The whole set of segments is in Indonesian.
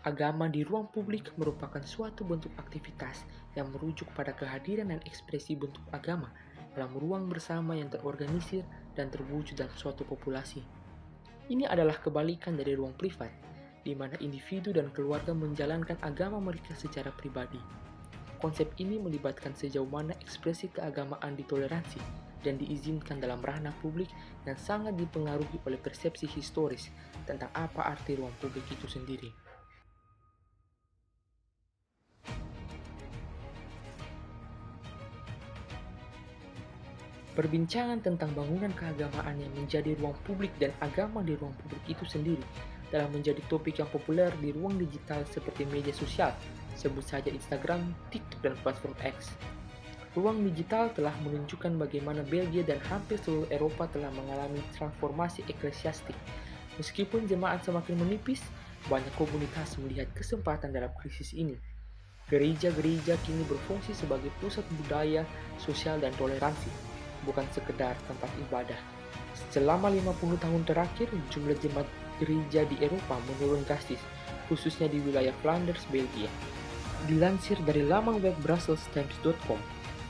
Agama di ruang publik merupakan suatu bentuk aktivitas yang merujuk pada kehadiran dan ekspresi bentuk agama dalam ruang bersama yang terorganisir dan terwujud dalam suatu populasi. Ini adalah kebalikan dari ruang privat, di mana individu dan keluarga menjalankan agama mereka secara pribadi. Konsep ini melibatkan sejauh mana ekspresi keagamaan ditoleransi dan diizinkan dalam ranah publik yang sangat dipengaruhi oleh persepsi historis tentang apa arti ruang publik itu sendiri. Perbincangan tentang bangunan keagamaan yang menjadi ruang publik dan agama di ruang publik itu sendiri telah menjadi topik yang populer di ruang digital seperti media sosial, sebut saja Instagram, TikTok, dan platform X. Ruang digital telah menunjukkan bagaimana Belgia dan hampir seluruh Eropa telah mengalami transformasi eklesiastik. Meskipun jemaat semakin menipis, banyak komunitas melihat kesempatan dalam krisis ini. Gereja-gereja kini berfungsi sebagai pusat budaya, sosial, dan toleransi, bukan sekedar tempat ibadah. Selama 50 tahun terakhir, jumlah jemaat gereja di Eropa menurun drastis, khususnya di wilayah Flanders, Belgia. Dilansir dari laman web brusselstimes.com,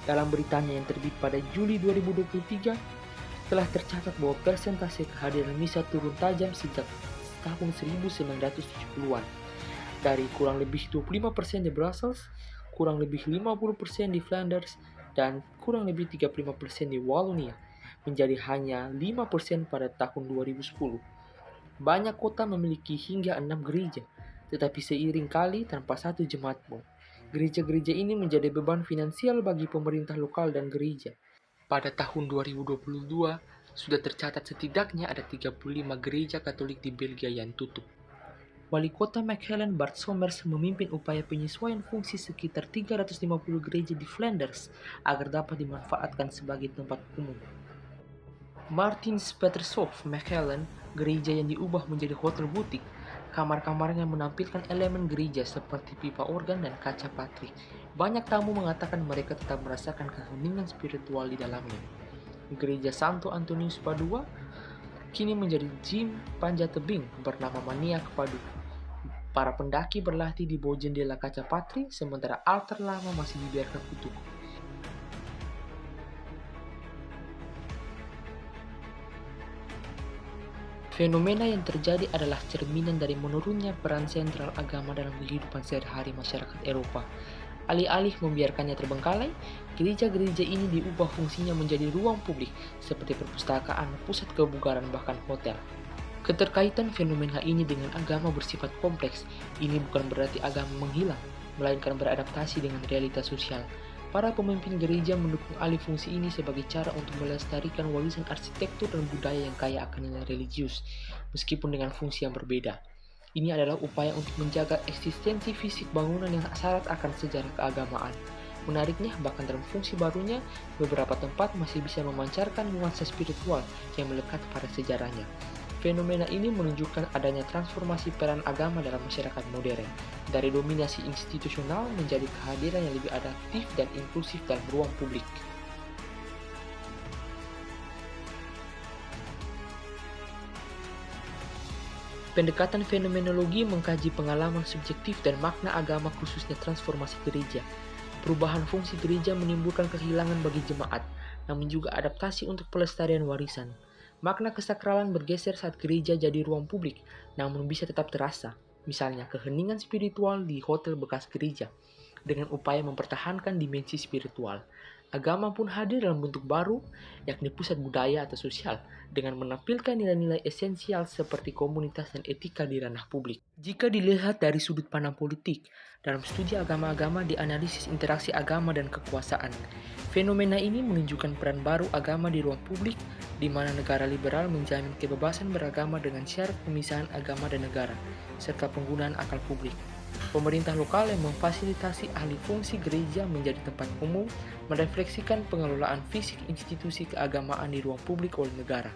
dalam beritanya yang terbit pada Juli 2023, telah tercatat bahwa persentase kehadiran misa turun tajam sejak tahun 1970-an. Dari kurang lebih 25% di Brussels, kurang lebih 50% di Flanders, dan kurang lebih 35% di Wallonia, menjadi hanya 5% pada tahun 2010. Banyak kota memiliki hingga 6 gereja, tetapi seiring kali tanpa satu jemaat pun. Gereja-gereja ini menjadi beban finansial bagi pemerintah lokal dan gereja. Pada tahun 2022, sudah tercatat setidaknya ada 35 gereja Katolik di Belgia yang tutup. Wali kota Mechelen Bart Somers memimpin upaya penyesuaian fungsi sekitar 350 gereja di Flanders agar dapat dimanfaatkan sebagai tempat umum. Martins Petershof Mechelen, gereja yang diubah menjadi hotel butik, kamar-kamarnya menampilkan elemen gereja seperti pipa organ dan kaca patri. Banyak tamu mengatakan mereka tetap merasakan keheningan spiritual di dalamnya. Gereja Santo Antonius Padua kini menjadi gym panjat tebing bernama Maniak Padu. Para pendaki berlatih di bawah jendela kaca patri, sementara altar lama masih dibiarkan utuh. Fenomena yang terjadi adalah cerminan dari menurunnya peran sentral agama dalam kehidupan sehari-hari masyarakat Eropa. Alih-alih membiarkannya terbengkalai, gereja-gereja ini diubah fungsinya menjadi ruang publik seperti perpustakaan, pusat kebugaran, bahkan hotel. Keterkaitan fenomena ini dengan agama bersifat kompleks. Ini bukan berarti agama menghilang, melainkan beradaptasi dengan realitas sosial. Para pemimpin gereja mendukung alih fungsi ini sebagai cara untuk melestarikan warisan arsitektur dan budaya yang kaya akan nilai religius, meskipun dengan fungsi yang berbeda. Ini adalah upaya untuk menjaga eksistensi fisik bangunan yang syarat akan sejarah keagamaan. Menariknya, bahkan dalam fungsi barunya, beberapa tempat masih bisa memancarkan nuansa spiritual yang melekat pada sejarahnya. Fenomena ini menunjukkan adanya transformasi peran agama dalam masyarakat modern, dari dominasi institusional menjadi kehadiran yang lebih adaptif dan inklusif dalam ruang publik. Pendekatan fenomenologi mengkaji pengalaman subjektif dan makna agama, khususnya transformasi gereja. Perubahan fungsi gereja menimbulkan kehilangan bagi jemaat, namun juga adaptasi untuk pelestarian warisan. Makna kesakralan bergeser saat gereja jadi ruang publik, namun bisa tetap terasa. Misalnya keheningan spiritual di hotel bekas gereja, dengan upaya mempertahankan dimensi spiritual. Agama pun hadir dalam bentuk baru, yakni pusat budaya atau sosial, dengan menampilkan nilai-nilai esensial seperti komunitas dan etika di ranah publik. Jika dilihat dari sudut pandang politik, dalam studi agama-agama dianalisis interaksi agama dan kekuasaan. Fenomena ini menunjukkan peran baru agama di ruang publik, di mana negara liberal menjamin kebebasan beragama dengan syarat pemisahan agama dan negara, serta penggunaan akal publik. Pemerintah lokal yang memfasilitasi alih fungsi gereja menjadi tempat umum merefleksikan pengelolaan fisik institusi keagamaan di ruang publik oleh negara.